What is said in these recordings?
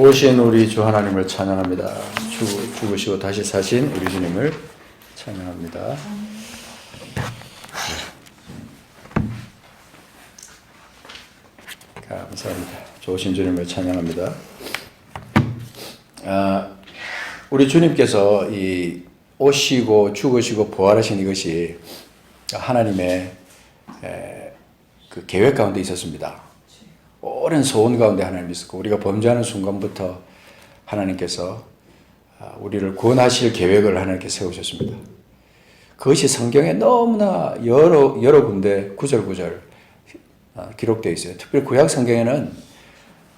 좋으신 우리 주 하나님을 찬양합니다. 죽으시고 다시 사신 우리 주님을 찬양합니다. 감사합니다. 좋으신 주님을 찬양합니다. 우리 주님께서 이 오시고 죽으시고 부활하신 이것이 하나님의 그 계획 가운데 있었습니다. 오랜 소원 가운데 하나님이 있었고, 우리가 범죄하는 순간부터 하나님께서 우리를 구원하실 계획을 하나님께 세우셨습니다. 그것이 성경에 너무나 여러 군데 구절구절 기록되어 있어요. 특별히 구약 성경에는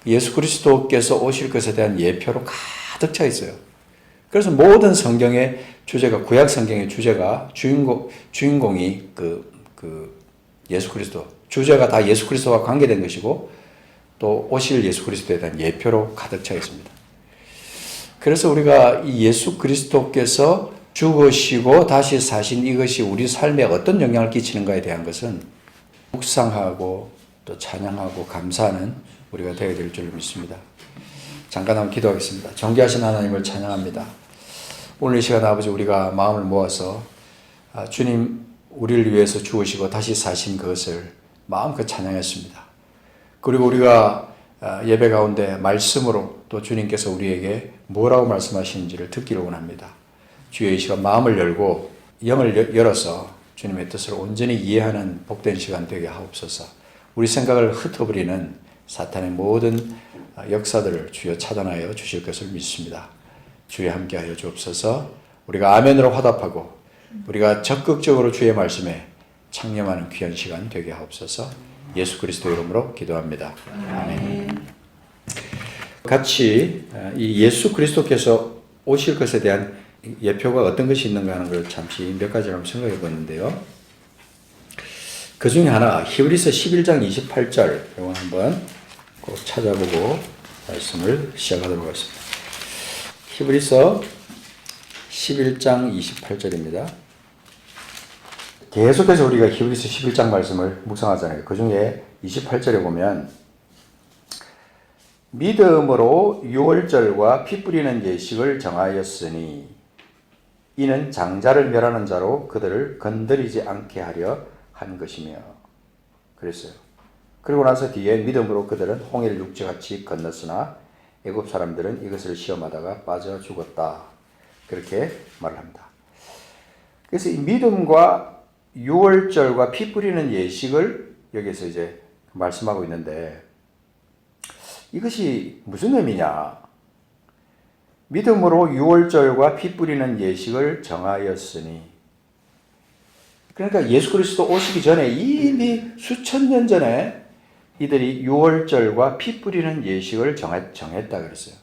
예수 그리스도께서 오실 것에 대한 예표로 가득 차 있어요. 그래서 모든 성경의 주제가, 구약 성경의 주제가 주인공이 예수 그리스도, 주제가 다 예수 그리스도와 관계된 것이고, 또 오실 예수 그리스도에 대한 예표로 가득 차 있습니다. 그래서 우리가 이 예수 그리스도께서 죽으시고 다시 사신 이것이 우리 삶에 어떤 영향을 끼치는가에 대한 것은 묵상하고 또 찬양하고 감사하는 우리가 되어야 될 줄 믿습니다. 잠깐 한번 기도하겠습니다. 존귀하신 하나님을 찬양합니다. 오늘 이 시간 아버지, 우리가 마음을 모아서 주님 우리를 위해서 죽으시고 다시 사신 그것을 마음껏 찬양했습니다. 그리고 우리가 예배 가운데 말씀으로 또 주님께서 우리에게 뭐라고 말씀하시는지를 듣기를 원합니다. 주의 이 시간 마음을 열고 영을 열어서 주님의 뜻을 온전히 이해하는 복된 시간 되게 하옵소서. 우리 생각을 흩어버리는 사탄의 모든 역사들을 주여 차단하여 주실 것을 믿습니다. 주여 함께하여 주옵소서. 우리가 아멘으로 화답하고 우리가 적극적으로 주의 말씀에 창념하는 귀한 시간 되게 하옵소서. 예수 그리스도 이름으로 기도합니다. 아멘. 같이 이 예수 그리스도께서 오실 것에 대한 예표가 어떤 것이 있는가 하는 걸 잠시 몇 가지를 한번 생각해 보는데요. 그 중에 하나, 히브리서 11장 28절, 이거 한번 꼭 찾아보고 말씀을 시작하도록 하겠습니다. 히브리서 11장 28절입니다. 계속해서 우리가 히브리서 11장 말씀을 묵상하잖아요. 그 중에 28절에 보면 믿음으로 유월절과 피 뿌리는 예식을 정하였으니 이는 장자를 멸하는 자로 그들을 건드리지 않게 하려 한 것이며 그랬어요. 그리고 나서 뒤에 믿음으로 그들은 홍해를 육지같이 건넜으나 애굽 사람들은 이것을 시험하다가 빠져 죽었다. 그렇게 말을 합니다. 그래서 이 믿음과 유월절과 피 뿌리는 예식을 여기서 이제 말씀하고 있는데, 이것이 무슨 의미냐? 믿음으로 유월절과 피 뿌리는 예식을 정하였으니, 그러니까 예수 그리스도 오시기 전에 이미 수천 년 전에 이들이 유월절과 피 뿌리는 예식을 정했다 그랬어요.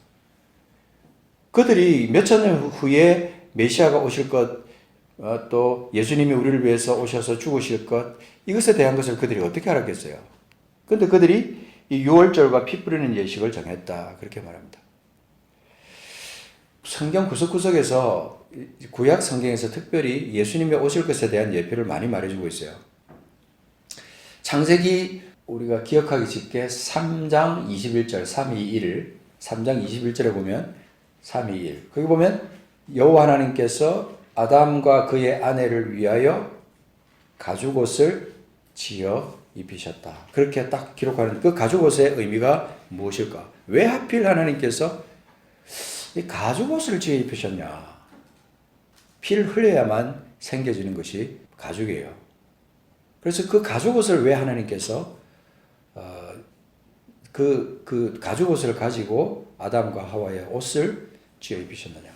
그들이 몇천 년 후에 메시아가 오실 것, 또 예수님이 우리를 위해서 오셔서 죽으실 것, 이것에 대한 것을 그들이 어떻게 알았겠어요? 그런데 그들이 이 유월절과 피 뿌리는 예식을 정했다, 그렇게 말합니다. 성경 구석구석에서, 구약 성경에서 특별히 예수님이 오실 것에 대한 예표를 많이 말해주고 있어요. 창세기 우리가 기억하기 쉽게 3장 21절 3장 21절에 보면 321, 거기 보면 여호와 하나님께서 아담과 그의 아내를 위하여 가죽옷을 지어 입히셨다. 그렇게 딱 기록하는 그 가죽옷의 의미가 무엇일까? 왜 하필 하나님께서 이 가죽옷을 지어 입히셨냐? 피를 흘려야만 생겨지는 것이 가죽이에요. 그래서 그 가죽옷을 왜 하나님께서 그 가죽옷을 가지고 아담과 하와의 옷을 지어 입히셨느냐?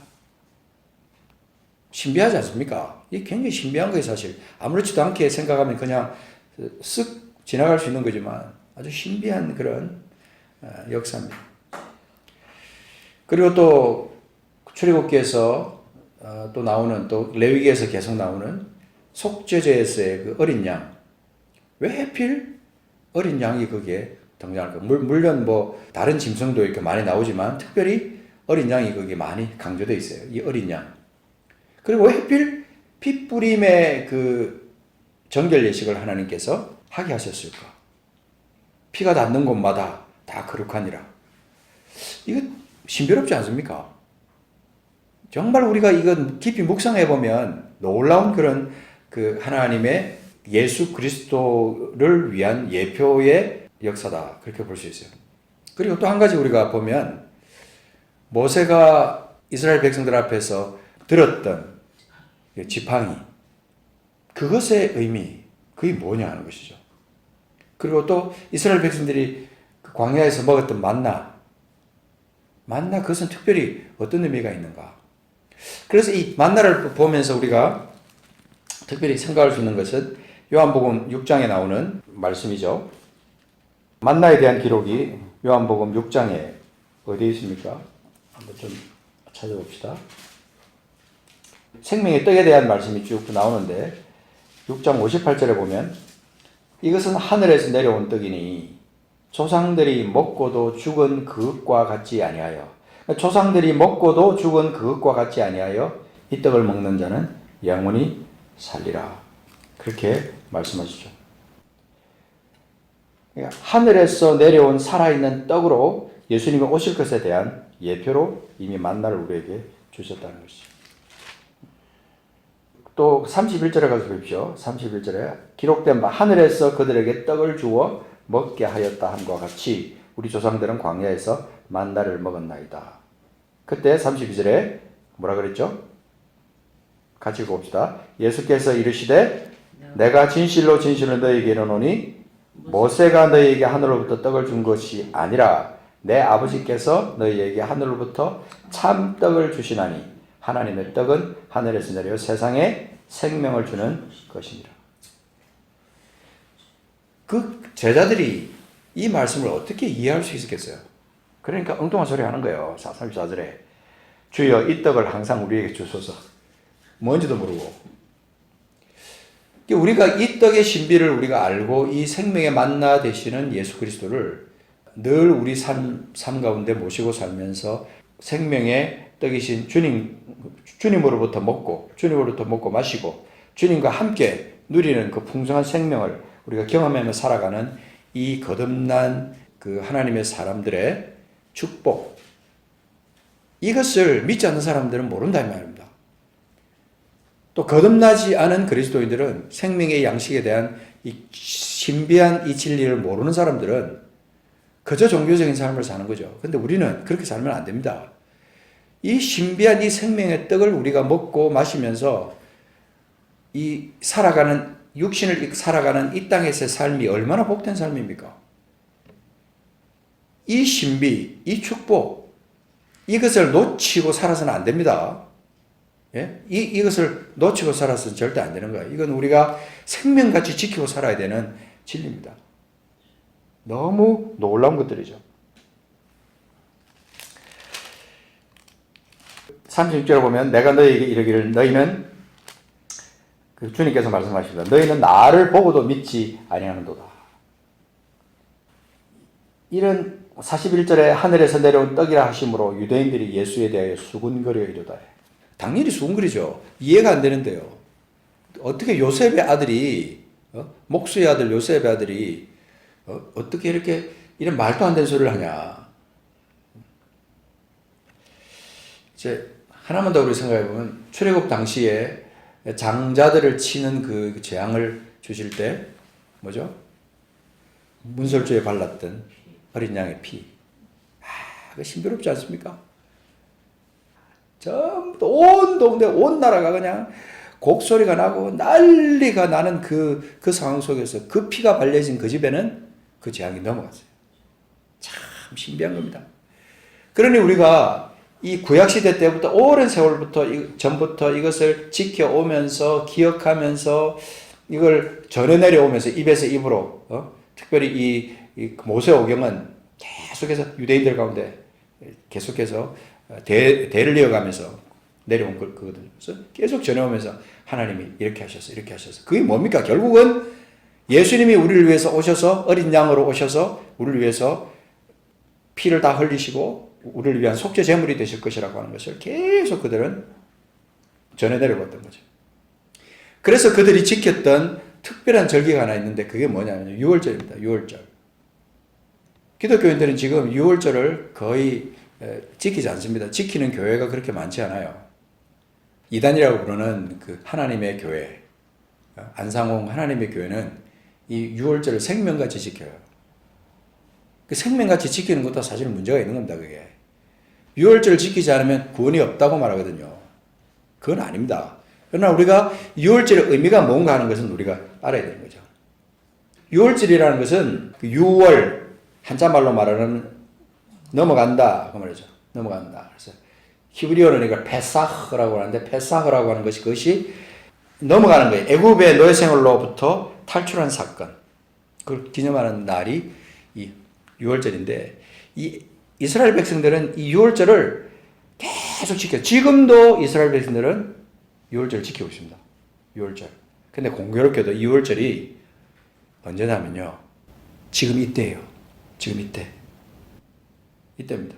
신비하지 않습니까? 이게 굉장히 신비한 거예요, 사실. 아무렇지도 않게 생각하면 그냥 쓱 지나갈 수 있는 거지만 아주 신비한 그런 역사입니다. 그리고 또 출애굽기에서 또 나오는, 또 레위기에서 계속 나오는 속죄제에서의 그 어린 양. 왜 하필 어린 양이 거기에 등장할까? 물론 뭐 다른 짐승도 이렇게 많이 나오지만 특별히 어린 양이 거기에 많이 강조되어 있어요. 이 어린 양. 그리고 왜 하필 피 뿌림의 그 정결 예식을 하나님께서 하게 하셨을까? 피가 닿는 곳마다 다 거룩하니라. 이거 신비롭지 않습니까? 정말 우리가 이건 깊이 묵상해 보면 놀라운 그런 그 하나님의 예수 그리스도를 위한 예표의 역사다. 그렇게 볼 수 있어요. 그리고 또 한 가지 우리가 보면 모세가 이스라엘 백성들 앞에서 들었던 지팡이, 그것의 의미, 그게 뭐냐 하는 것이죠. 그리고 또 이스라엘 백성들이 광야에서 먹었던 만나, 그것은 특별히 어떤 의미가 있는가? 그래서 이 만나를 보면서 우리가 특별히 생각할 수 있는 것은 요한복음 6장에 나오는 말씀이죠. 만나에 대한 기록이 요한복음 6장에 어디에 있습니까? 한번 좀 찾아봅시다. 생명의 떡에 대한 말씀이 쭉 나오는데 6장 58절에 보면 이것은 하늘에서 내려온 떡이니 조상들이 먹고도 죽은 그것과 같지 아니하여, 조상들이 먹고도 죽은 그것과 같지 아니하여 이 떡을 먹는 자는 영원히 살리라. 그렇게 말씀하시죠. 그러니까 하늘에서 내려온 살아있는 떡으로 예수님이 오실 것에 대한 예표로 이미 만나를 우리에게 주셨다는 것이죠. 또 31절에 가서 보십시오. 31절에 기록된 바 하늘에서 그들에게 떡을 주어 먹게 하였다 함과 같이 우리 조상들은 광야에서 만나를 먹었나이다. 그때 32절에 뭐라 그랬죠? 같이 읽어봅시다. 예수께서 이르시되 내가 진실로 진실로 너희에게 이르노니 모세가 너희에게 하늘로부터 떡을 준 것이 아니라 내 아버지께서 너희에게 하늘로부터 참 떡을 주시나니 하나님의 떡은 하늘에서 내려 세상에 생명을 주는 것이니라. 그 제자들이 이 말씀을 어떻게 이해할 수 있었겠어요? 그러니까 엉뚱한 소리 하는 거예요. 34절에 주여 이 떡을 항상 우리에게 주소서. 뭔지도 모르고. 우리가 이 떡의 신비를 우리가 알고 이 생명의 만나 되시는 예수 그리스도를 늘 우리 삶 가운데 모시고 살면서 생명의 떡이신 주님으로부터 먹고 마시고 주님과 함께 누리는 그 풍성한 생명을 우리가 경험하며 살아가는 이 거듭난 그 하나님의 사람들의 축복, 이것을 믿지 않는 사람들은 모른다 이 말입니다. 또 거듭나지 않은 그리스도인들은 생명의 양식에 대한 이 신비한 이 진리를 모르는 사람들은 그저 종교적인 삶을 사는 거죠. 근데 우리는 그렇게 살면 안 됩니다. 이 신비한 이 생명의 떡을 우리가 먹고 마시면서 이 살아가는 육신을 살아가는 이 땅에서의 삶이 얼마나 복된 삶입니까? 이 신비, 이 축복, 이것을 놓치고 살아서는 안 됩니다. 예? 이것을 놓치고 살아서는 절대 안 되는 거예요. 이건 우리가 생명같이 지키고 살아야 되는 진리입니다. 너무 놀라운 것들이죠. 36절에 보면 내가 너희에게 이르기를 너희는 주님께서 말씀하십니다. 너희는 나를 보고도 믿지 아니하는도다. 이런 41절에 하늘에서 내려온 떡이라 하심으로 유대인들이 예수에 대하여 수군거려 이르다. 당연히 수군거리죠. 이해가 안 되는데요. 어떻게 요셉의 아들이 목수의 아들 요셉의 아들이 어떻게 이렇게 이런 말도 안 되는 소리를 하냐. 이제 하나만 더 우리 생각해 보면 출애굽 당시에 장자들을 치는 그 재앙을 주실 때 뭐죠? 문설주에 발랐던 어린 양의 피. 그 신비롭지 않습니까? 전부 온 동네 온 나라가 그냥 곡소리가 나고 난리가 나는 그 상황 속에서 그 피가 발려진 그 집에는 그 재앙이 넘어갔어요. 참 신비한 겁니다. 그러니 우리가 이 구약시대 때부터 오랜 세월부터 전부터 이것을 지켜오면서 기억하면서 이걸 전해 내려오면서 입에서 입으로 특별히 이 모세오경은 계속해서 유대인들 가운데 계속해서 대를 이어가면서 내려온 거거든요. 그래서 계속 전해오면서 하나님이 이렇게 하셔서 이렇게 하셔서 그게 뭡니까? 결국은 예수님이 우리를 위해서 오셔서 어린 양으로 오셔서 우리를 위해서 피를 다 흘리시고 우리를 위한 속죄 제물이 되실 것이라고 하는 것을 계속 그들은 전해 내려왔던 거죠. 그래서 그들이 지켰던 특별한 절기가 하나 있는데 그게 뭐냐면 6월절입니다. 6월절. 기독교인들은 지금 6월절을 거의 지키지 않습니다. 지키는 교회가 그렇게 많지 않아요. 이단이라고 부르는 그 하나님의 교회, 안상홍 하나님의 교회는 이 유월절을 생명같이 지켜요. 그 생명같이 지키는 것도 사실은 문제가 있는 겁니다. 그게 유월절을 지키지 않으면 구원이 없다고 말하거든요. 그건 아닙니다. 그러나 우리가 유월절의 의미가 뭔가 하는 것은 우리가 알아야 되는 거죠. 유월절이라는 것은 그 6월 한자말로 말하는 넘어간다 그 말이죠. 넘어간다. 그래서 히브리어는 이걸 페사흐라고 하는데 페사흐라고 하는 것이 그것이 넘어가는 거예요. 애굽의 노예 생활로부터 탈출한 사건. 그걸 기념하는 날이 이 6월절인데 이 이스라엘 백성들은 이 6월절을 계속 지켜요. 지금도 이스라엘 백성들은 6월절을 지키고 있습니다. 6월절. 근데 공교롭게도 6월절이 언제냐면요. 지금 이때예요. 지금 이때. 이때입니다.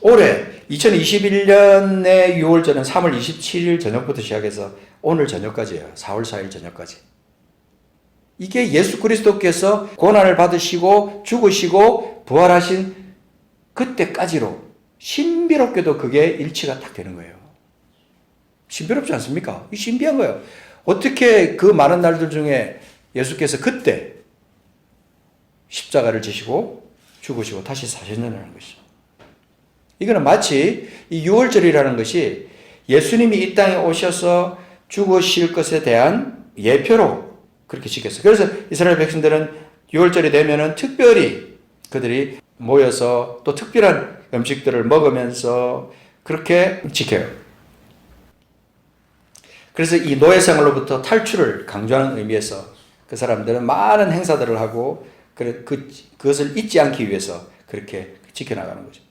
올해 2021년의 6월절은 3월 27일 저녁부터 시작해서 오늘 저녁까지예요. 4월 4일 저녁까지. 이게 예수 그리스도께서 고난을 받으시고 죽으시고 부활하신 그때까지로 신비롭게도 그게 일치가 딱 되는 거예요. 신비롭지 않습니까? 이 신비한 거예요. 어떻게 그 많은 날들 중에 예수께서 그때 십자가를 지시고 죽으시고 다시 사셨느냐는 것이죠. 이거는 마치 이 6월절이라는 것이 예수님이 이 땅에 오셔서 죽으실 것에 대한 예표로 그렇게 지켰어요. 그래서 이스라엘 백성들은 6월절이 되면은 특별히 그들이 모여서 또 특별한 음식들을 먹으면서 그렇게 지켜요. 그래서 이 노예 생활로부터 탈출을 강조하는 의미에서 그 사람들은 많은 행사들을 하고 그것을 잊지 않기 위해서 그렇게 지켜나가는 거죠.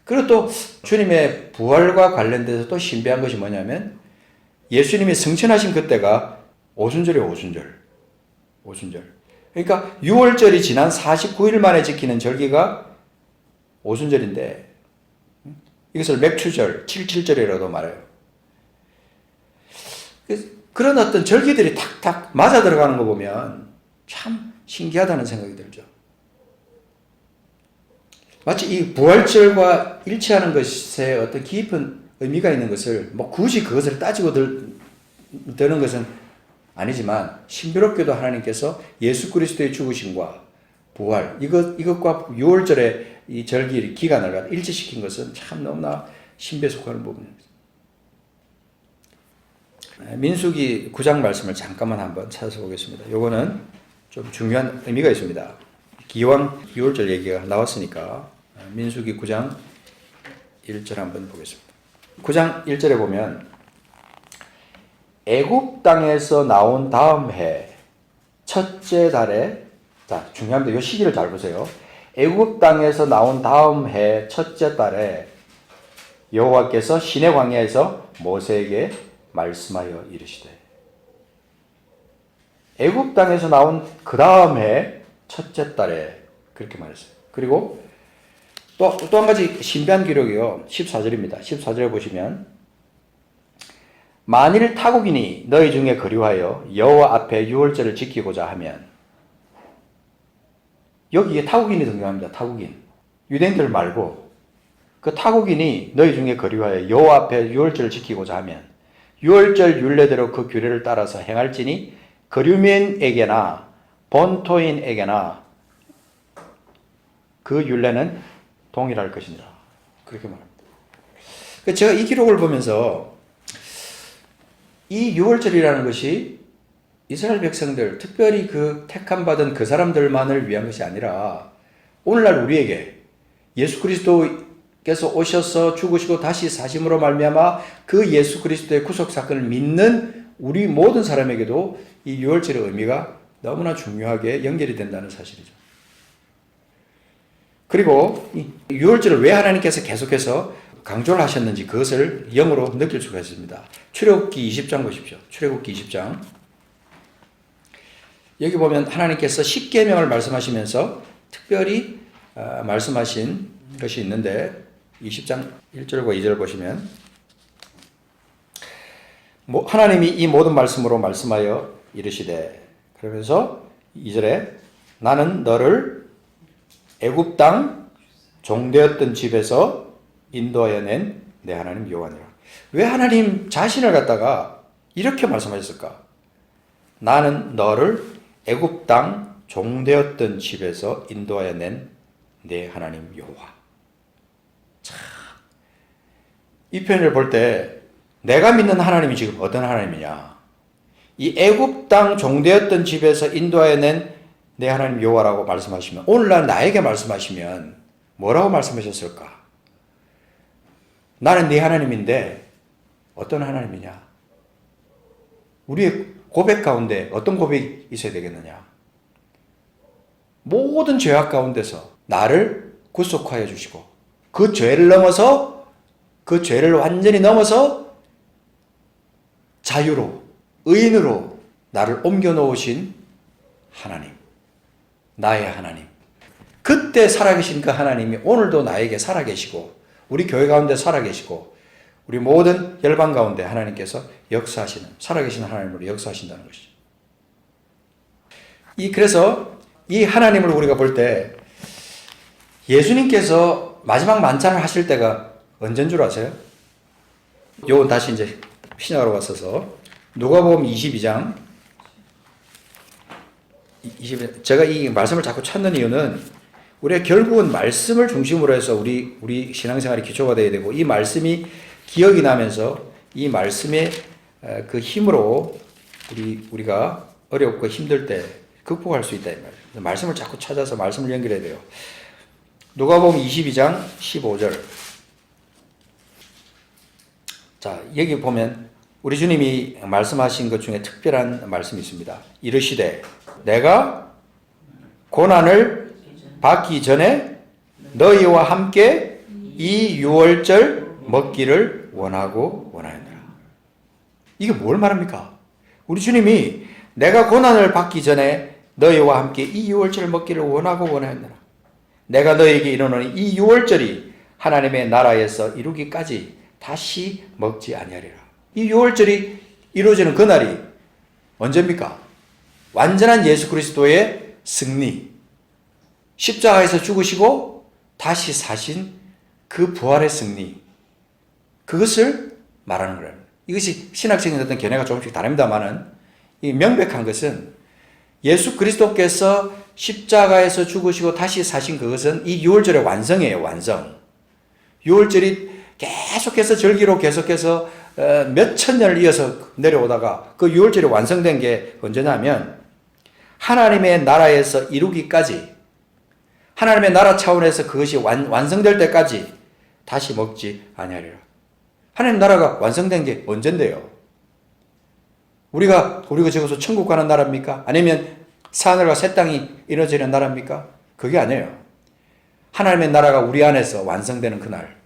그리고 또 주님의 부활과 관련돼서 또 신비한 것이 뭐냐면 예수님이 승천하신 그때가 오순절이에요. 오순절. 그러니까 6월절이 지난 49일 만에 지키는 절기가 오순절인데 이것을 맥추절, 77절이라고도 말해요. 그런 어떤 절기들이 탁탁 맞아 들어가는 거 보면 참 신기하다는 생각이 들죠. 마치 이 부활절과 일치하는 것에 어떤 깊은 의미가 있는 것을 뭐 굳이 그것을 따지고 드는 것은 아니지만 신비롭게도 하나님께서 예수 그리스도의 죽으심과 부활 이것과 6월절의 이 절기 기간을 일치시킨 것은 참 너무나 신비에 속하는 부분입니다. 민수기 9장 말씀을 잠깐만 한번 찾아보겠습니다. 이거는 좀 중요한 의미가 있습니다. 기왕 6월절 얘기가 나왔으니까 민수기 9장 1절 한번 보겠습니다. 9장 1절에 보면 애굽 땅에서 나온 다음 해 첫째 달에 자 중요합니다. 이 시기를 잘 보세요. 애굽 땅에서 나온 다음 해 첫째 달에 여호와께서 시내 광야에서 모세에게 말씀하여 이르시되 애굽 땅에서 나온 그 다음 해 첫째 달에 그렇게 말했어요. 그리고 또 한 가지 신비한 기록이요. 14절입니다. 14절에 보시면 만일 타국인이 너희 중에 거류하여 여호와 앞에 유월절을 지키고자 하면 여기에 타국인이 등장합니다. 타국인. 유대인들 말고 그 타국인이 너희 중에 거류하여 여호와 앞에 유월절을 지키고자 하면 유월절 율례대로 그 규례를 따라서 행할지니 거류민에게나 본토인에게나 그 율례는 동일할 것이니라. 그렇게 말합니다. 제가 이 기록을 보면서 이 유월절이라는 것이 이스라엘 백성들, 특별히 그 택함받은 그 사람들만을 위한 것이 아니라 오늘날 우리에게 예수 그리스도께서 오셔서 죽으시고 다시 사심으로 말미암아 그 예수 그리스도의 구속 사건을 믿는 우리 모든 사람에게도 이 유월절의 의미가 너무나 중요하게 연결이 된다는 사실이죠. 그리고 이 유월절을 왜 하나님께서 계속해서 강조를 하셨는지 그것을 영으로 느낄 수가 있습니다. 출애굽기 20장 보십시오. 출애굽기 20장. 여기 보면 하나님께서 십계명을 말씀하시면서 특별히 말씀하신 것이 있는데 20장 1절과 2절 보시면 하나님이 이 모든 말씀으로 말씀하여 이르시되 그러면서 2절에 나는 너를 애굽 땅 종되었던 집에서 인도하여 낸 내 하나님 여호와니라. 왜 하나님 자신을 갖다가 이렇게 말씀하셨을까? 나는 너를 애굽 땅 종되었던 집에서 인도하여 낸 내 하나님 여호와. 참, 이 표현을 볼 때 내가 믿는 하나님이 지금 어떤 하나님이냐? 이 애굽 땅 종되었던 집에서 인도하여 낸 내 하나님 여호와라고 말씀하시면, 오늘날 나에게 말씀하시면 뭐라고 말씀하셨을까? 나는 네 하나님인데 어떤 하나님이냐? 우리의 고백 가운데 어떤 고백이 있어야 되겠느냐? 모든 죄악 가운데서 나를 구속하여 주시고 그 죄를 넘어서, 그 죄를 완전히 넘어서 자유로, 의인으로 나를 옮겨 놓으신 하나님, 나의 하나님. 그때 살아계신 그 하나님이 오늘도 나에게 살아계시고 우리 교회 가운데 살아계시고 우리 모든 열방 가운데 하나님께서 역사하시는, 살아계신 하나님으로 역사하신다는 것이죠. 그래서 이 하나님을 우리가 볼 때 예수님께서 마지막 만찬을 하실 때가 언제인 줄 아세요? 요건 다시 이제 신약으로 왔어서 누가복음 22장 20, 제가 이 말씀을 자꾸 찾는 이유는 우리가 결국은 말씀을 중심으로 해서 우리 신앙생활이 기초가 되어야 되고, 이 말씀이 기억이 나면서 이 말씀의 그 힘으로 우리가 어렵고 힘들 때 극복할 수 있다 이 말이에요. 말씀을 자꾸 찾아서 말씀을 연결해야 돼요. 누가복음 22장 15절. 자, 여기 보면 우리 주님이 말씀하신 것 중에 특별한 말씀이 있습니다. 이르시되 내가 고난을 받기 전에 너희와 함께 이 유월절 먹기를 원하였노라. 이게 뭘 말합니까? 우리 주님이 내가 고난을 받기 전에 너희와 함께 이 유월절을 먹기를 원하였노라. 내가 너희에게 이르노니 이 유월절이 하나님의 나라에서 이루기까지 다시 먹지 아니하리라. 이 유월절이 이루어지는 그날이 언제입니까? 완전한 예수 그리스도의 승리, 십자가에서 죽으시고 다시 사신 그 부활의 승리, 그것을 말하는 거예요. 이것이 신학적인 어떤 견해가 조금씩 다릅니다만은 이 명백한 것은 예수 그리스도께서 십자가에서 죽으시고 다시 사신 그것은 이 유월절의 완성이에요. 완성. 유월절이 계속해서 절기로 계속해서 몇천 년을 이어서 내려오다가 그 유월절이 완성된 게 언제냐면 하나님의 나라에서 이루기까지, 하나님의 나라 차원에서 그것이 완성될 때까지 다시 먹지 아니하리라. 하나님 나라가 완성된 게 언젠데요? 우리가 지금서 천국 가는 나라입니까? 아니면 하늘과 새 땅이 이루어지는 나라입니까? 그게 아니에요. 하나님의 나라가 우리 안에서 완성되는 그날.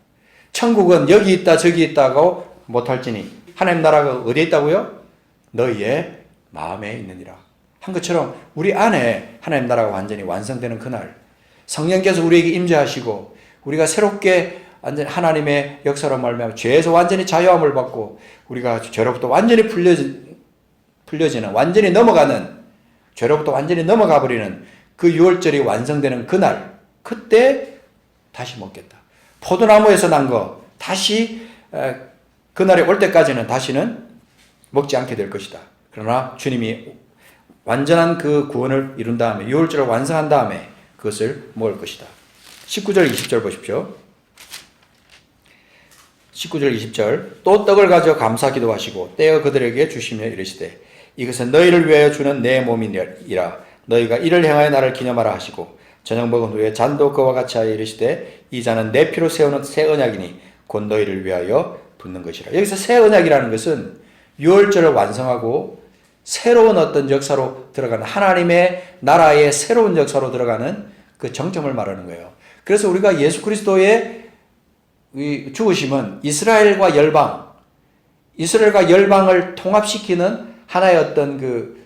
천국은 여기 있다 저기 있다고 못할지니 하나님 나라가 어디에 있다고요? 너희의 마음에 있느니라 한 것처럼 우리 안에 하나님 나라가 완전히 완성되는 그날, 성령께서 우리에게 임재하시고 우리가 새롭게 완전히 하나님의 역사로 말미암아 죄에서 완전히 자유함을 받고 우리가 죄로부터 완전히 풀려지는, 완전히 넘어가는, 죄로부터 완전히 넘어가 버리는 그 유월절이 완성되는 그날, 그때 다시 먹겠다. 포도나무에서 난 거 다시 그날에 올 때까지는 다시는 먹지 않게 될 것이다. 그러나 주님이 완전한 그 구원을 이룬 다음에, 유월절을 완성한 다음에 그것을 먹을 것이다. 19절 20절 보십시오. 19절 20절 또 떡을 가져 감사 기도하시고 떼어 그들에게 주시며 이르시되 이것은 너희를 위하여 주는 내 몸이니라. 너희가 이를 행하여 나를 기념하라 하시고 저녁 먹은 후에 잔도 그와 같이 하여 이르시되 이 잔은 내 피로 세우는 새 언약이니 곧 너희를 위하여 붓는 것이라. 여기서 새 언약이라는 것은 유월절을 완성하고 새로운 어떤 역사로 들어가는, 하나님의 나라의 새로운 역사로 들어가는 그 정점을 말하는 거예요. 그래서 우리가 예수 그리스도의 죽으심은 이스라엘과 열방을 통합시키는 하나의 어떤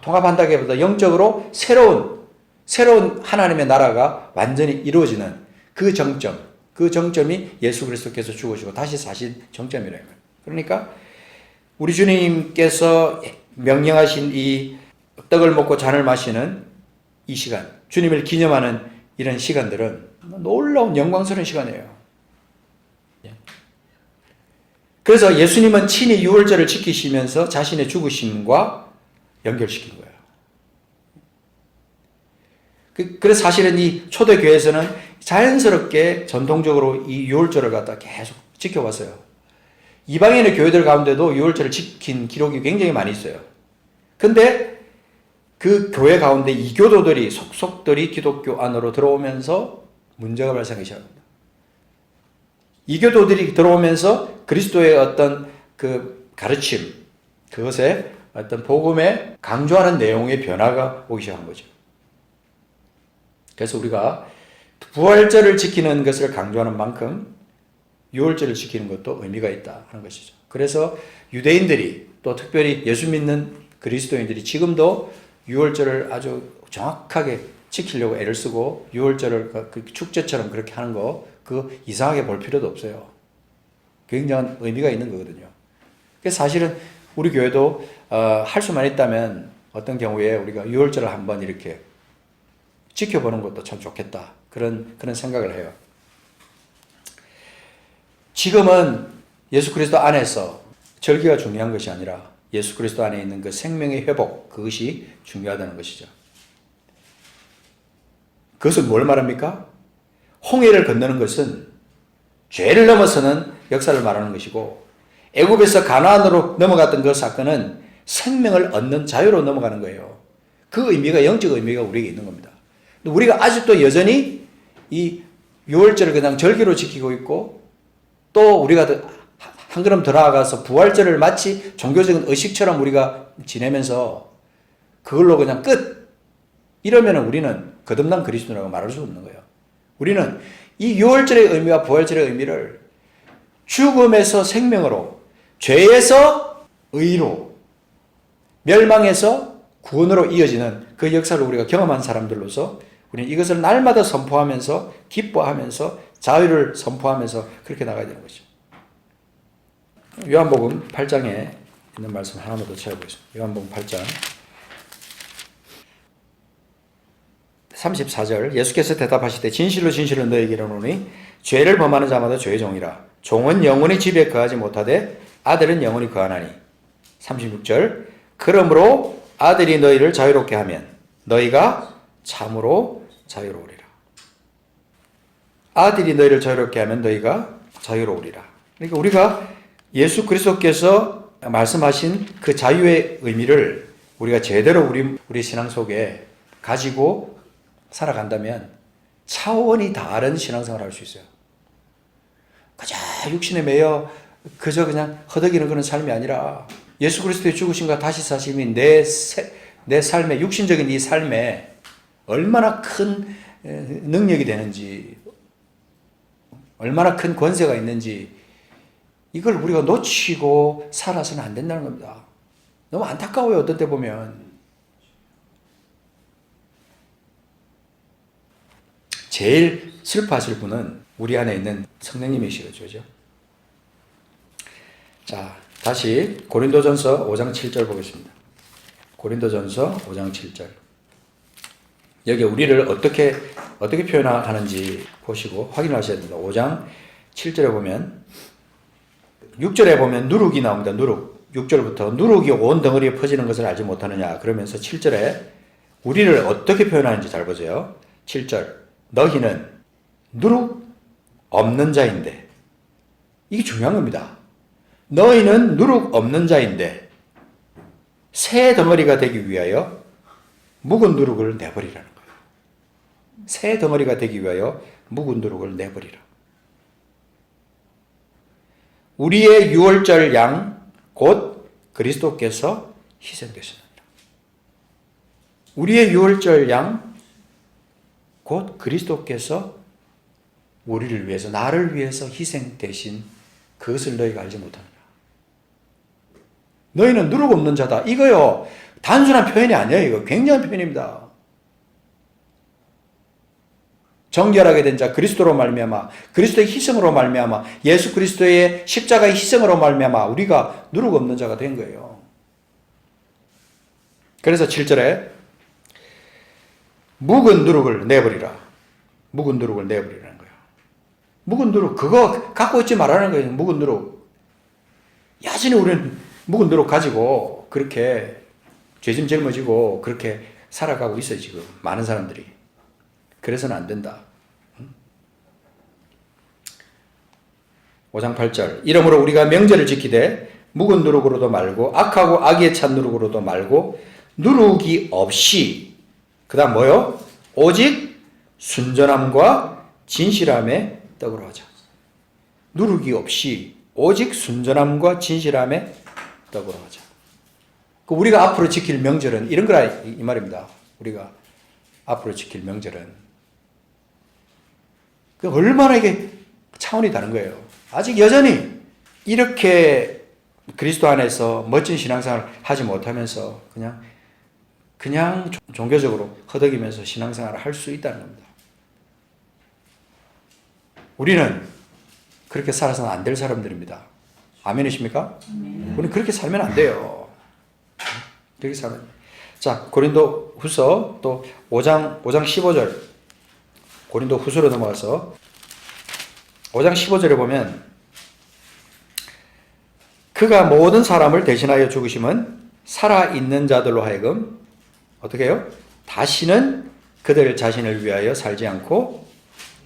통합한다기보다 영적으로 새로운 하나님의 나라가 완전히 이루어지는 그 정점이 예수 그리스도께서 죽으시고 다시 사신 정점이라는 거예요. 그러니까 우리 주님께서 명령하신 이 떡을 먹고 잔을 마시는 이 시간, 주님을 기념하는 이런 시간들은 놀라운 영광스러운 시간이에요. 그래서 예수님은 친히 유월절을 지키시면서 자신의 죽으심과 연결시킨 거예요. 그래서 사실은 이 초대교회에서는 자연스럽게 전통적으로 이 유월절을 갖다 계속 지켜왔어요. 이방인의 교회들 가운데도 유월절을 지킨 기록이 굉장히 많이 있어요. 근데 그 교회 가운데 이교도들이 속속들이 기독교 안으로 들어오면서 문제가 발생하기 시작합니다. 이교도들이 들어오면서 그리스도의 어떤 그 가르침, 그것에 어떤 복음에 강조하는 내용의 변화가 오기 시작한 거죠. 그래서 우리가 부활절을 지키는 것을 강조하는 만큼 유월절을 지키는 것도 의미가 있다 하는 것이죠. 그래서 유대인들이 또 특별히 예수 믿는 그리스도인들이 지금도 유월절을 아주 정확하게 지키려고 애를 쓰고 유월절을 그 축제처럼 그렇게 하는 거 그거 이상하게 볼 필요도 없어요. 굉장한 의미가 있는 거거든요. 그래서 사실은 우리 교회도 할 수만 있다면 어떤 경우에 우리가 유월절을 한번 이렇게 지켜보는 것도 참 좋겠다. 그런 생각을 해요. 지금은 예수 그리스도 안에서 절기가 중요한 것이 아니라 예수 그리스도 안에 있는 그 생명의 회복, 그것이 중요하다는 것이죠. 그것은 뭘 말합니까? 홍해를 건너는 것은 죄를 넘어서는 역사를 말하는 것이고, 애굽에서 가나안으로 넘어갔던 그 사건은 생명을 얻는 자유로 넘어가는 거예요. 그 의미가, 영적 의미가 우리에게 있는 겁니다. 우리가 아직도 여전히 이 유월절을 그냥 절기로 지키고 있고, 또 우리가 한 걸음 더 나아가서 부활절을 마치 종교적인 의식처럼 우리가 지내면서 그걸로 그냥 끝! 이러면 우리는 거듭난 그리스도라고 말할 수 없는 거예요. 우리는 이 유월절의 의미와 부활절의 의미를 죽음에서 생명으로, 죄에서 의로, 멸망에서 구원으로 이어지는 그 역사를 우리가 경험한 사람들로서 우리는 이것을 날마다 선포하면서 기뻐하면서 자유를 선포하면서 그렇게 나가야 되는 거죠. 요한복음 8장에 있는 말씀 하나만 더 찾아보겠습니다. 요한복음 8장 34절, 예수께서 대답하시되 진실로 진실로 너희에게 이르노니 죄를 범하는 자마다 죄의 종이라. 종은 영원히 집에 거하지 못하되 아들은 영원히 거하나니. 36절, 그러므로 아들이 너희를 자유롭게 하면 너희가 참으로 자유로우리라. 아들이 너희를 자유롭게 하면 너희가 자유로우리라. 그러니까 우리가 예수 그리스도께서 말씀하신 그 자유의 의미를 우리가 제대로 우리 신앙 속에 가지고 살아간다면 차원이 다른 신앙생활을 할 수 있어요. 그저 육신에 매여 그저 그냥 허덕이는 그런 삶이 아니라 예수 그리스도의 죽으심과 다시 사심이 내 삶의 육신적인 이 삶에 얼마나 큰 능력이 되는지, 얼마나 큰 권세가 있는지, 이걸 우리가 놓치고 살아서는 안 된다는 겁니다. 너무 안타까워요, 어떤 때 보면. 제일 슬퍼하실 분은 우리 안에 있는 성령님이시죠. 자, 다시 고린도전서 5장 7절 보겠습니다. 고린도전서 5장 7절. 여기 우리를 어떻게 표현하는지 보시고 확인하셔야 됩니다. 5장 7절에 보면, 6절에 보면 누룩이 나옵니다. 누룩. 6절부터 누룩이 온 덩어리에 퍼지는 것을 알지 못하느냐. 그러면서 7절에 우리를 어떻게 표현하는지 잘 보세요. 7절. 너희는 누룩 없는 자인데. 이게 중요한 겁니다. 너희는 누룩 없는 자인데 새 덩어리가 되기 위하여 묵은 누룩을 내버리라는 거예요. 새 덩어리가 되기 위하여 묵은 누룩을 내버리라. 우리의 유월절 양 곧 그리스도께서 희생되셨습니다. 우리의 유월절 양 곧 그리스도께서 우리를 위해서, 나를 위해서 희생되신 그것을 너희가 알지 못하느냐. 너희는 누룩 없는 자다. 이거요, 단순한 표현이 아니에요. 이거 굉장한 표현입니다. 정결하게 된 자, 그리스도로 말미암아, 그리스도의 희생으로 말미암아, 예수 그리스도의 십자가의 희생으로 말미암아 우리가 누룩 없는 자가 된 거예요. 그래서 7절에 묵은 누룩을 내버리라. 묵은 누룩을 내버리라는 거예요. 묵은 누룩, 그거 갖고 있지 말라는 거예요. 묵은 누룩. 여전히 우리는 묵은 누룩 가지고 그렇게 죄짐 짊어지고 그렇게 살아가고 있어요, 지금. 많은 사람들이. 그래서는 안 된다. 5장 8절. 이러므로 우리가 명절을 지키되 묵은 누룩으로도 말고 악하고 악에 찬 누룩으로도 말고 누룩이 없이 그 다음 뭐요? 오직 순전함과 진실함에 떡으로 하자. 누룩이 없이 오직 순전함과 진실함에 떡으로 하자. 우리가 앞으로 지킬 명절은 이런 거라 이 말입니다. 우리가 앞으로 지킬 명절은 얼마나 이게 차원이 다른 거예요. 아직 여전히 이렇게 그리스도 안에서 멋진 신앙생활을 하지 못하면서 그냥 종교적으로 허덕이면서 신앙생활을 할 수 있다는 겁니다. 우리는 그렇게 살아서는 안 될 사람들입니다. 아멘이십니까? 우리는 그렇게 살면 안 돼요. 그렇게 살면. 자, 고린도 후서 또 5장 15절. 고린도 후서로 넘어가서 5장 15절에 보면 그가 모든 사람을 대신하여 죽으심은 살아있는 자들로 하여금 어떻게 해요? 다시는 그들 자신을 위하여 살지 않고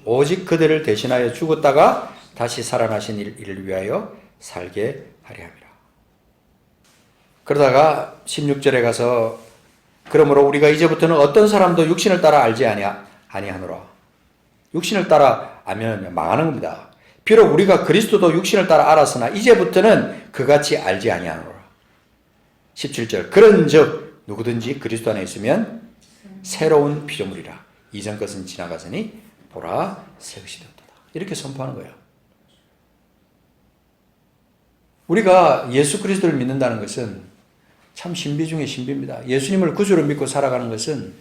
오직 그들을 대신하여 죽었다가 다시 살아나신 이를 위하여 살게 하려 함이라. 그러다가 16절에 가서 그러므로 우리가 이제부터는 어떤 사람도 육신을 따라 알지 아니하노라. 육신을 따라 알면 망하는 겁니다. 비록 우리가 그리스도도 육신을 따라 알았으나 이제부터는 그같이 알지 아니하노라. 17절. 그런즉 누구든지 그리스도 안에 있으면 새로운 피조물이라. 이전 것은 지나가서니 보라 새 것이 되었다. 이렇게 선포하는 거예요. 우리가 예수 그리스도를 믿는다는 것은 참 신비 중에 신비입니다. 예수님을 구주로 믿고 살아가는 것은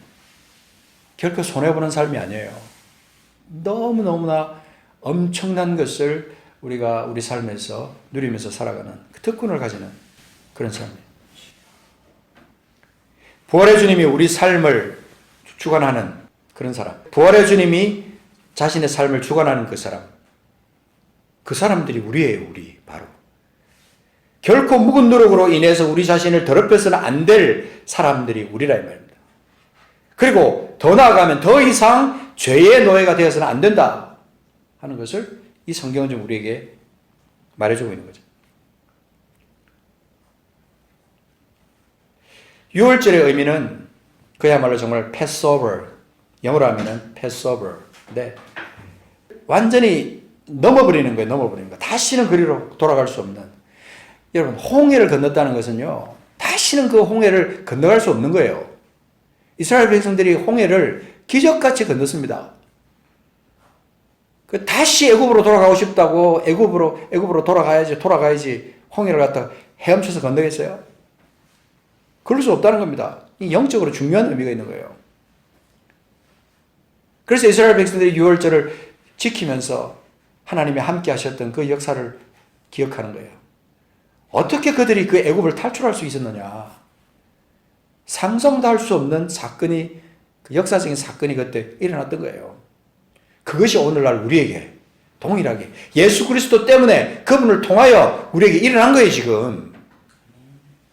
결코 손해보는 삶이 아니에요. 너무너무나 엄청난 것을 우리가 우리 삶에서 누리면서 살아가는 그 특권을 가지는 그런 삶이에요. 부활의 주님이 우리 삶을 주관하는 그런 사람. 부활의 주님이 자신의 삶을 주관하는 그 사람. 그 사람들이 우리예요, 우리. 바로. 결코 묵은 노력으로 인해서 우리 자신을 더럽혀서는 안 될 사람들이 우리라 이 말입니다. 그리고 더 나아가면 더 이상 죄의 노예가 되어서는 안 된다 하는 것을 이 성경은 좀 우리에게 말해주고 있는 거죠. 6월절의 의미는 그야말로 정말 패스오버, 영어로 하면은 패스오버인데 완전히 넘어버리는 거예요. 넘어버리는 거. 다시는 그리로 돌아갈 수 없는. 여러분, 홍해를 건넜다는 것은요, 다시는 그 홍해를 건너갈 수 없는 거예요. 이스라엘 백성들이 홍해를 기적같이 건넜습니다. 다시 애굽으로 돌아가고 싶다고 애굽으로 돌아가야지 홍해를 갖다 헤엄쳐서 건너겠어요? 그럴 수 없다는 겁니다. 이 영적으로 중요한 의미가 있는 거예요. 그래서 이스라엘 백성들이 유월절을 지키면서 하나님이 함께 하셨던 그 역사를 기억하는 거예요. 어떻게 그들이 그 애굽을 탈출할 수 있었느냐. 상상도 할 수 없는 사건이, 그 역사적인 사건이 그때 일어났던 거예요. 그것이 오늘날 우리에게 동일하게 예수 그리스도 때문에 그분을 통하여 우리에게 일어난 거예요, 지금.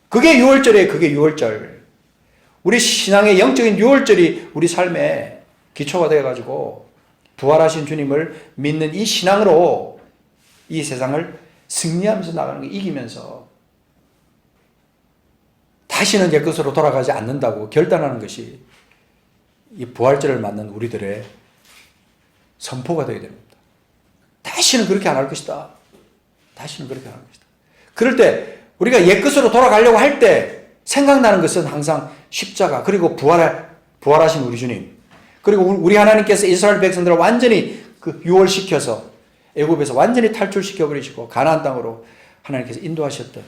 그게 6월절이에요, 그게 6월절. 우리 신앙의 영적인 6월절이 우리 삶의 기초가 되어가지고 부활하신 주님을 믿는 이 신앙으로 이 세상을 승리하면서 나가는 거, 이기면서 다시는 옛것으로 돌아가지 않는다고 결단하는 것이 이 부활절을 맞는 우리들의 선포가 되어야 됩니다. 다시는 그렇게 안 할 것이다. 다시는 그렇게 안 할 것이다. 그럴 때 우리가 옛것으로 돌아가려고 할 때 생각나는 것은 항상 십자가, 그리고 부활하신 우리 주님, 그리고 우리 하나님께서 이스라엘 백성들을 완전히 그 유월시켜서 애굽에서 완전히 탈출시켜 버리시고 가나안 땅으로 하나님께서 인도하셨던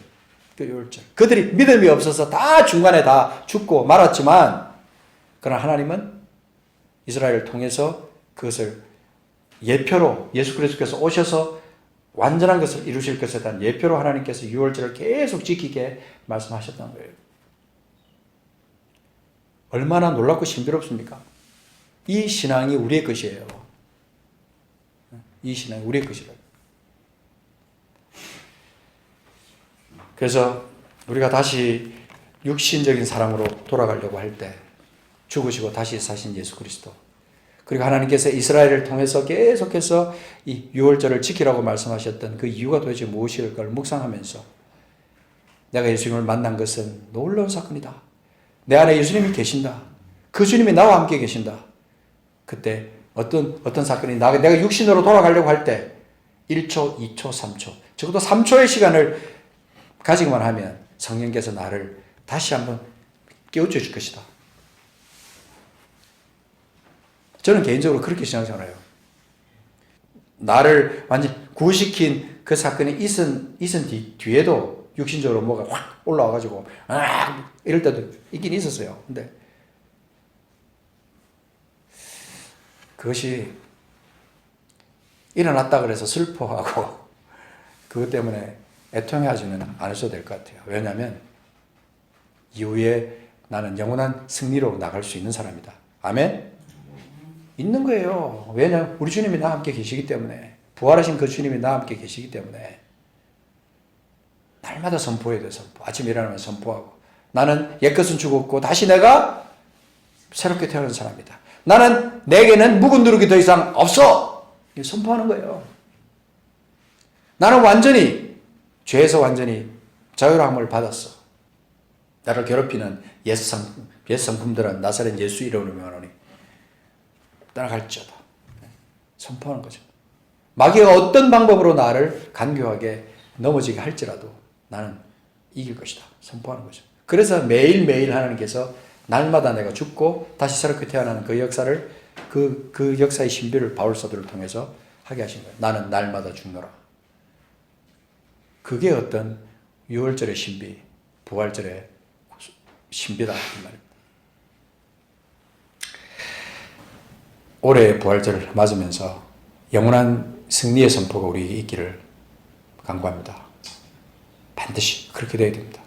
그 유월절. 그들이 믿음이 없어서 다 중간에 다 죽고 말았지만, 그러나 하나님은 이스라엘을 통해서 그것을 예표로 예수 그리스도께서 오셔서 완전한 것을 이루실 것에 대한 예표로 하나님께서 유월절을 계속 지키게 말씀하셨던 거예요. 얼마나 놀랍고 신비롭습니까? 이 신앙이 우리의 것이에요. 이 신앙이 우리의 것이라. 그래서 우리가 다시 육신적인 사람으로 돌아가려고 할 때 죽으시고 다시 사신 예수 그리스도, 그리고 하나님께서 이스라엘을 통해서 계속해서 이 유월절을 지키라고 말씀하셨던 그 이유가 도대체 무엇일까를 묵상하면서 내가 예수님을 만난 것은 놀라운 사건이다. 내 안에 예수님이 계신다. 그 주님이 나와 함께 계신다. 그때 어떤 사건이 내가 육신으로 돌아가려고 할 때 1초, 2초, 3초, 적어도 3초의 시간을 가지고만 하면 성령께서 나를 다시 한번 깨우쳐 줄 것이다. 저는 개인적으로 그렇게 신앙생활해요. 나를 완전 구시킨 그 사건이 있은 뒤에도 육신적으로 뭐가 확 올라와가지고 이럴 때도 있긴 있었어요. 근데 그것이 일어났다 그래서 슬퍼하고 그것 때문에 애통해하지는 않으셔도 될 것 같아요. 왜냐하면 이후에 나는 영원한 승리로 나갈 수 있는 사람이다. 아멘? 있는 거예요. 왜냐하면 우리 주님이 나와 함께 계시기 때문에, 부활하신 그 주님이 나와 함께 계시기 때문에 날마다 선포해야 돼. 선포. 아침에 일어나면 선포하고, 나는 옛것은 죽었고 다시 내가 새롭게 태어난 사람이다. 나는 내게는 묵은 누룩이 더 이상 없어. 선포하는 거예요. 나는 완전히 죄에서 완전히 자유함을 받았어. 나를 괴롭히는 옛 성품들은 나사렛 예수 이름으로 명하노니 떠나갈지어다. 선포하는 거죠. 마귀가 어떤 방법으로 나를 간교하게 넘어지게 할지라도 나는 이길 것이다. 선포하는 거죠. 그래서 매일매일 하나님께서 날마다 내가 죽고 다시 새롭게 태어나는 그 역사를, 그 역사의 신비를 바울 사도를 통해서 하게 하신 거예요. 나는 날마다 죽노라. 그게 어떤 유월절의 신비, 부활절의 신비다. 이 말입니다. 올해 부활절을 맞으면서 영원한 승리의 선포가 우리에게 있기를 간구합니다. 반드시 그렇게 되어야 됩니다.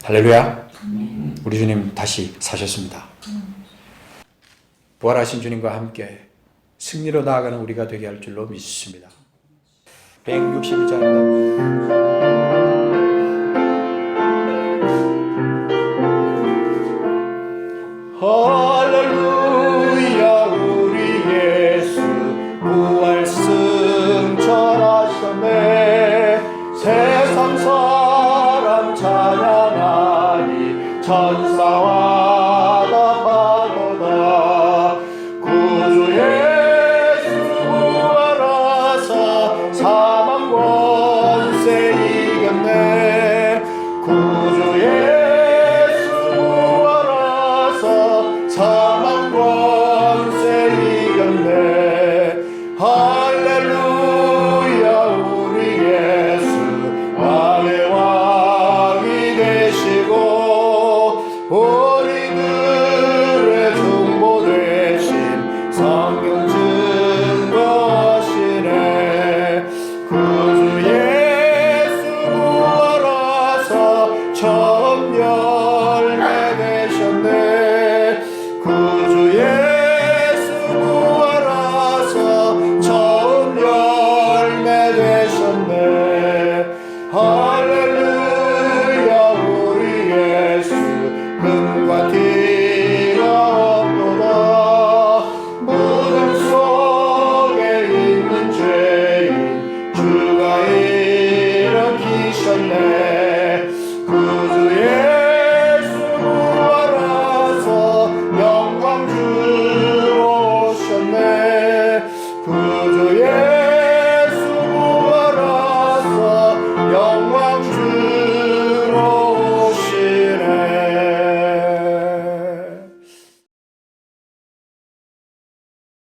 할렐루야. 우리 주님 다시 사셨습니다. 부활하신 주님과 함께 승리로 나아가는 우리가 되게 할 줄로 믿습니다. 161장입니다. 할렐루야. 우리 예수 부활 승천하셨네. 세상 사람 찬양하니 천사와 다하도다. 구주 예수 부활하사 사망 권세 이겼네. 구주 예수 부활하사 사망 권세 이겼네. 할렐루야. 우리 예수 왕의 왕이 되시고 우리들의 중보 되신 성령 증거하시네. 구주 예수 부활하사 처음 열매 되셨네. 구주 예수 부활하사 처음 열매 되셨네. 할렐루야. 우리 예수 흠과 티가 없도다. 무덤 속에 있는 죄인 주가 일으키셨네. 구주 예수 부활하사 영광 주로 오셨네. 구주